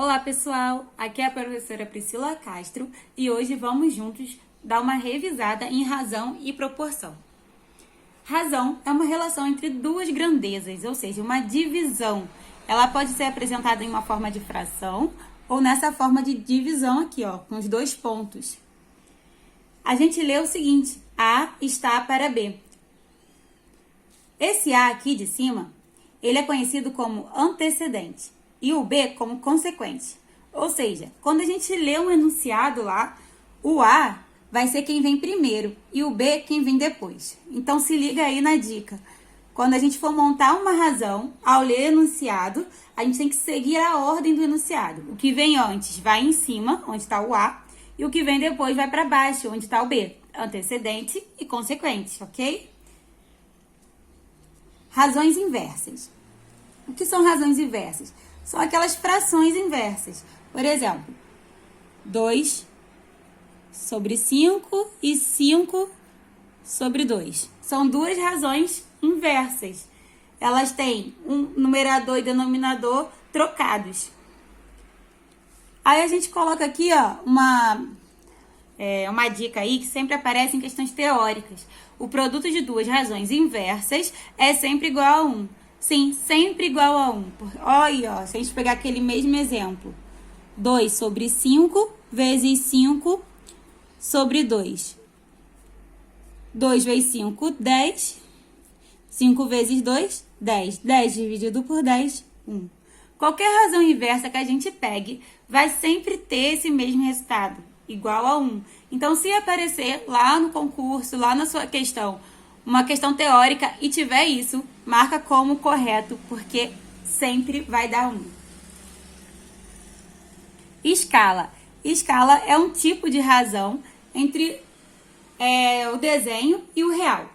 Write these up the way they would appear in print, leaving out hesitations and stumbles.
Olá pessoal, aqui é a professora Priscila Castro e hoje vamos juntos dar uma revisada em razão e proporção. Razão é uma relação entre duas grandezas, ou seja, uma divisão. Ela pode ser apresentada em uma forma de fração ou nessa forma de divisão aqui, ó, com os dois pontos. A gente lê o seguinte: A está para B. Esse A aqui de cima, ele é conhecido como antecedente e o B como consequente. Ou seja, quando a gente lê um enunciado lá, o A vai ser quem vem primeiro e o B quem vem depois. Então se liga aí na dica. Quando a gente for montar uma razão, ao ler enunciado, a gente tem que seguir a ordem do enunciado. O que vem antes vai em cima, onde está o A, e o que vem depois vai para baixo, onde está o B. Antecedente e consequente, ok? Razões inversas. O que são razões inversas? São aquelas frações inversas. Por exemplo, 2 sobre 5 e 5 sobre 2. São duas razões inversas. Elas têm um numerador e denominador trocados. Aí a gente coloca aqui, ó, uma dica aí que sempre aparece em questões teóricas. O produto de duas razões inversas é sempre igual a 1. Sim, sempre igual a 1. Olha, ó, se a gente pegar aquele mesmo exemplo. 2 sobre 5 vezes 5 sobre 2. 2 vezes 5, 10. 5 vezes 2, 10. 10 dividido por 10, 1. Qualquer razão inversa que a gente pegue vai sempre ter esse mesmo resultado, igual a 1. Então, se aparecer lá no concurso, lá na sua questão, uma questão teórica e tiver isso, marca como correto, porque sempre vai dar 1. Escala. Escala é um tipo de razão entre o desenho e o real.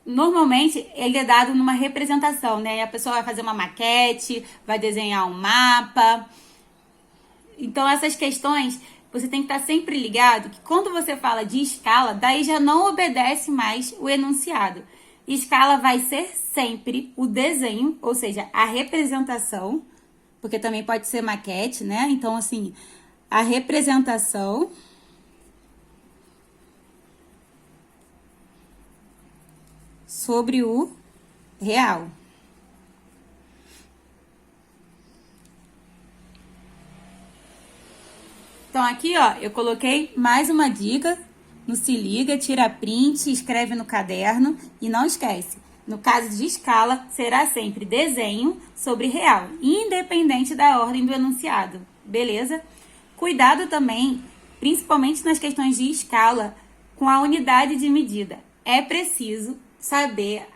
Normalmente, ele é dado numa representação, né? A pessoa vai fazer uma maquete, vai desenhar um mapa. Então, essas questões, você tem que estar sempre ligado que quando você fala de escala, daí já não obedece mais o enunciado. Escala vai ser sempre o desenho, ou seja, a representação, porque também pode ser maquete, né? Então, assim, a representação sobre o real. Então, aqui, ó, eu coloquei mais uma dica no Se Liga, tira print, escreve no caderno e não esquece. No caso de escala, será sempre desenho sobre real, independente da ordem do enunciado, beleza? Cuidado também, principalmente nas questões de escala, com a unidade de medida. É preciso saber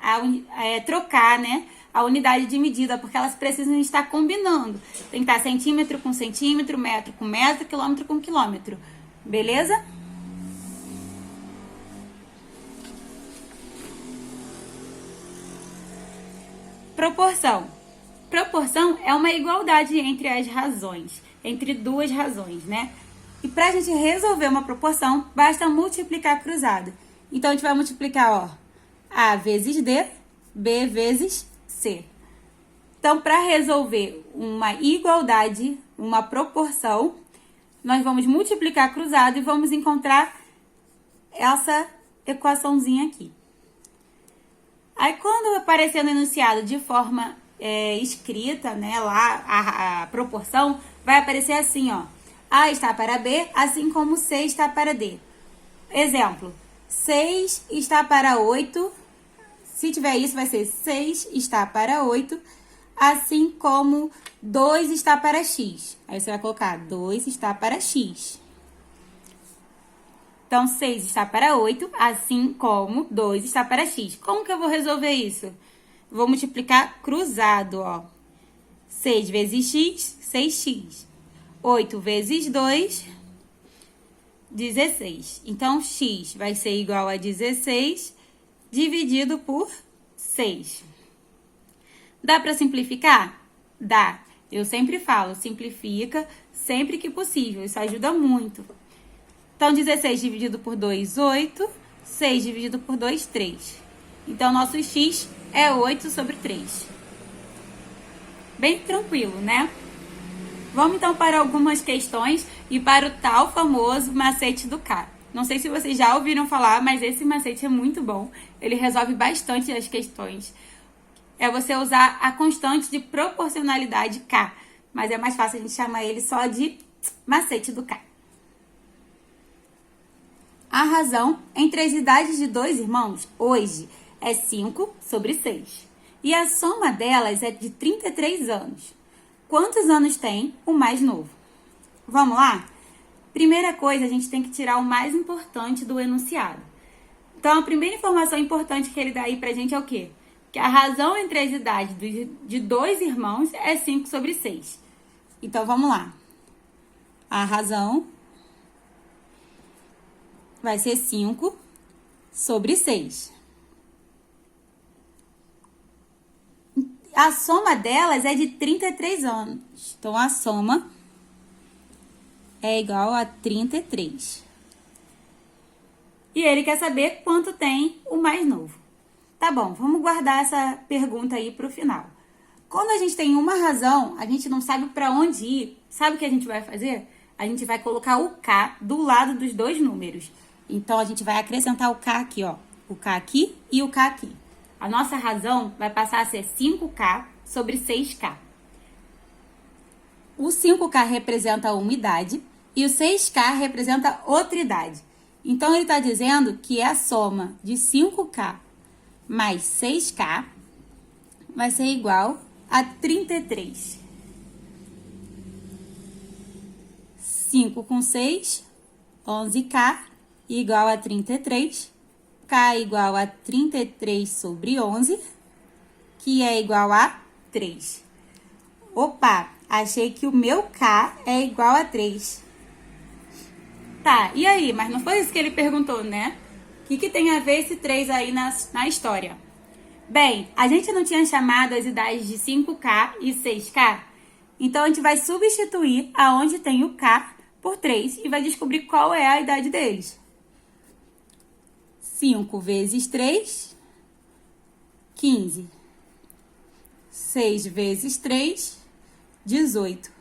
trocar, né, a unidade de medida, porque elas precisam estar combinando. Tem que estar centímetro com centímetro, metro com metro, quilômetro com quilômetro. Beleza? Proporção. Proporção é uma igualdade entre as razões, entre duas razões, né? E para a gente resolver uma proporção, basta multiplicar cruzado. Então, a gente vai multiplicar, ó, A vezes D, B vezes C. Então, para resolver uma igualdade, uma proporção, nós vamos multiplicar cruzado e vamos encontrar essa equaçãozinha aqui. Aí, quando aparecer no enunciado de forma escrita, né, lá a proporção, vai aparecer assim, ó. A está para B, assim como C está para D. Exemplo, 6 está para 8. Se tiver isso, vai ser 6 está para 8, assim como 2 está para x. Aí você vai colocar 2 está para x. Então, 6 está para 8, assim como 2 está para x. Como que eu vou resolver isso? Vou multiplicar cruzado, ó. 6 vezes x, 6x. 8 vezes 2, 16. Então, x vai ser igual a 16 dividido por 6. Dá para simplificar? Dá. Eu sempre falo, simplifica sempre que possível. Isso ajuda muito. Então, 16 dividido por 2, 8. 6 dividido por 2, 3. Então, nosso x é 8 sobre 3. Bem tranquilo, né? Vamos então para algumas questões e para o tal famoso macete do K. Não sei se vocês já ouviram falar, mas esse macete é muito bom. Ele resolve bastante as questões. É você usar a constante de proporcionalidade K, mas é mais fácil a gente chamar ele só de macete do K. A razão entre as idades de dois irmãos hoje é 5/6. E a soma delas é de 33 anos. Quantos anos tem o mais novo? Vamos lá? Primeira coisa, a gente tem que tirar o mais importante do enunciado. Então, a primeira informação importante que ele dá aí pra gente é o quê? Que a razão entre as idades de dois irmãos é 5/6. Então, vamos lá. A razão vai ser 5/6. A soma delas é de 33 anos. Então, a soma é igual a 33. E ele quer saber quanto tem o mais novo. Tá bom, vamos guardar essa pergunta aí para o final. Quando a gente tem uma razão, a gente não sabe para onde ir. Sabe o que a gente vai fazer? A gente vai colocar o K do lado dos dois números. Então, a gente vai acrescentar o K aqui, ó. O K aqui e o K aqui. A nossa razão vai passar a ser 5K/6K. O 5K representa uma idade e o 6K representa outra idade. Então, ele está dizendo que a soma de 5K mais 6K vai ser igual a 33. 5 com 6, 11K, igual a 33. K igual a 33/11, que é igual a 3. Opa, achei que o meu K é igual a 3. Tá, e aí? Mas não foi isso que ele perguntou, né? O que tem a ver esse 3 aí na história? Bem, a gente não tinha chamado as idades de 5K e 6K? Então, a gente vai substituir aonde tem o K por 3 e vai descobrir qual é a idade deles. 5 vezes 3, 15. 6 vezes 3, 18.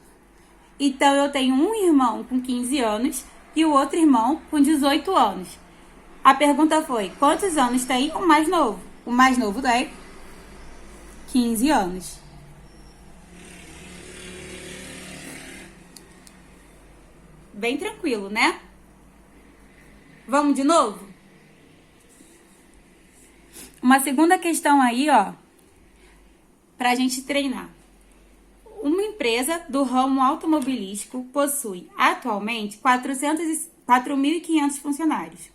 Então, eu tenho um irmão com 15 anos e o outro irmão com 18 anos. A pergunta foi, quantos anos tem o mais novo? O mais novo é 15 anos. Bem tranquilo, né? Vamos de novo? Uma segunda questão aí, ó, pra gente treinar. Uma empresa do ramo automobilístico possui atualmente 4.500 funcionários.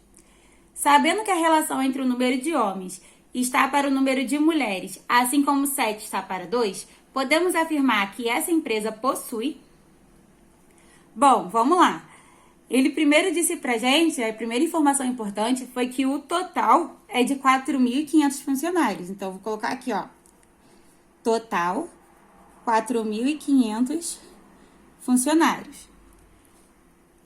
Sabendo que a relação entre o número de homens está para o número de mulheres, assim como 7 está para 2, podemos afirmar que essa empresa possui... Bom, vamos lá. Ele primeiro disse pra gente, a primeira informação importante foi que o total é de 4.500 funcionários. Então, vou colocar aqui, ó. Total, 4.500 funcionários.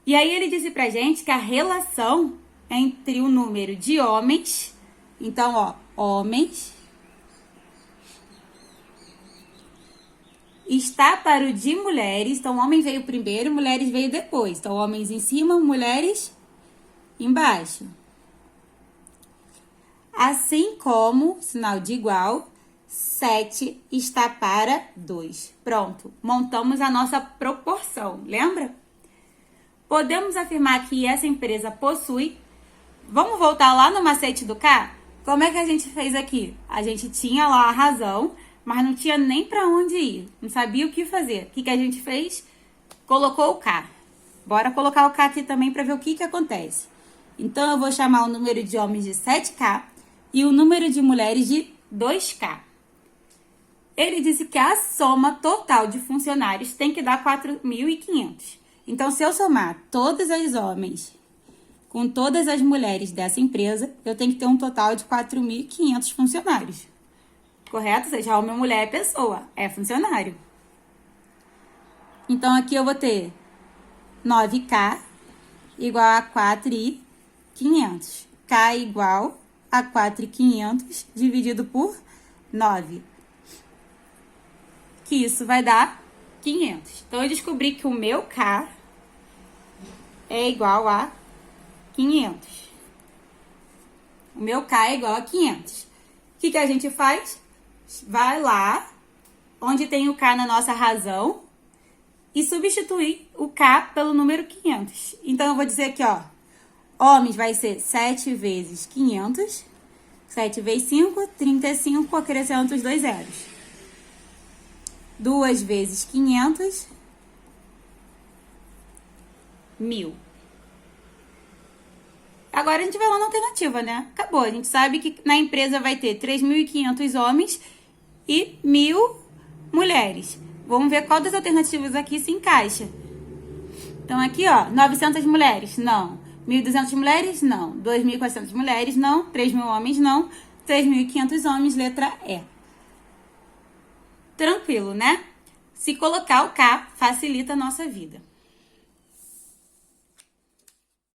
E aí, ele disse pra gente que a relação entre o número de homens, então, ó, homens, está para o de mulheres, então homem veio primeiro, mulheres veio depois. Então, homens em cima, mulheres embaixo. Assim como, sinal de igual, 7 está para 2. Pronto, montamos a nossa proporção, lembra? Podemos afirmar que essa empresa possui... Vamos voltar lá no macete do K? Como é que a gente fez aqui? A gente tinha lá a razão, mas não tinha nem para onde ir. Não sabia o que fazer. O que a gente fez? Colocou o K. Bora colocar o K aqui também para ver o que acontece. Então, eu vou chamar o número de homens de 7K e o número de mulheres de 2K. Ele disse que a soma total de funcionários tem que dar 4.500. Então, se eu somar todos os homens com todas as mulheres dessa empresa, eu tenho que ter um total de 4.500 funcionários. Correto? Ou seja, homem ou mulher é pessoa, é funcionário. Então, aqui eu vou ter 9K igual a 4.500. K igual a 4.500 dividido por 9. Que isso vai dar 500. Então, eu descobri que o meu K é igual a 500. O meu K é igual a 500. O que a gente faz? Vai lá, onde tem o K na nossa razão, e substituir o K pelo número 500. Então, eu vou dizer aqui, ó, homens vai ser 7 vezes 500, 7 vezes 5, 35, acrescento os 2 zeros. 2 vezes 500, 1000. Agora a gente vai lá na alternativa, né? Acabou. A gente sabe que na empresa vai ter 3.500 homens e 1.000 mulheres. Vamos ver qual das alternativas aqui se encaixa. Então, aqui, ó, 900 mulheres, não. 1.200 mulheres, não. 2.400 mulheres, não. 3.000 homens, não. 3.500 homens, letra E. Tranquilo, né? Se colocar o K, facilita a nossa vida.